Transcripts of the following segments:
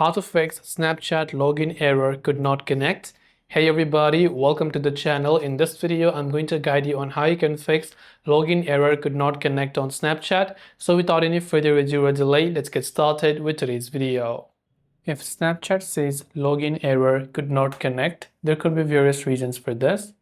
How to fix Snapchat login error could not connect. Hey everybody, welcome to the channel. In this video, I'm going to guide you on how you can fix login error could not connect on Snapchat. So without any further ado or delay, let's get started with today's video. If Snapchat says login error could not connect, there could be various reasons for this.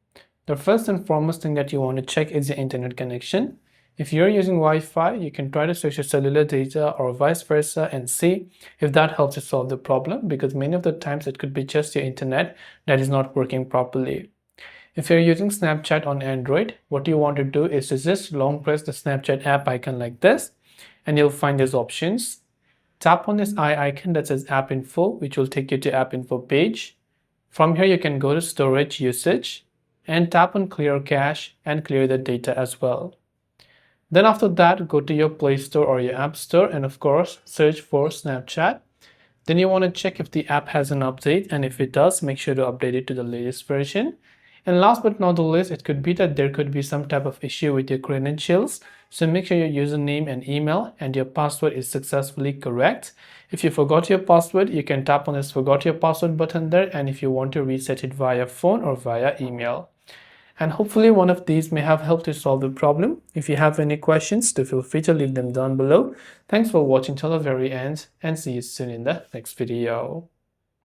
The first and foremost thing that you want to check is your internet connection. If you're using Wi-Fi, you can try to search your cellular data or vice versa and see if that helps you solve the problem, because many of the times it could be just your internet that is not working properly. If you're using Snapchat on Android, what you want to do is to just long press the Snapchat app icon like this, and you'll find these options. Tap on this eye icon that says App Info, which will take you to App Info page. From here, you can go to Storage Usage and tap on Clear Cache and clear the data as well. Then after that, go to your Play Store or your App Store and of course, search for Snapchat. Then you want to check if the app has an update, and if it does, make sure to update it to the latest version. And last but not the least, it could be that there could be some type of issue with your credentials. So make sure your username and email and your password is successfully correct. If you forgot your password, you can tap on this Forgot Your Password button there, and if you want to reset it via phone or via email. And hopefully one of these may have helped you solve the problem. If you have any questions, do feel free to leave them down below. Thanks for watching till the very end, and see you soon in the next video.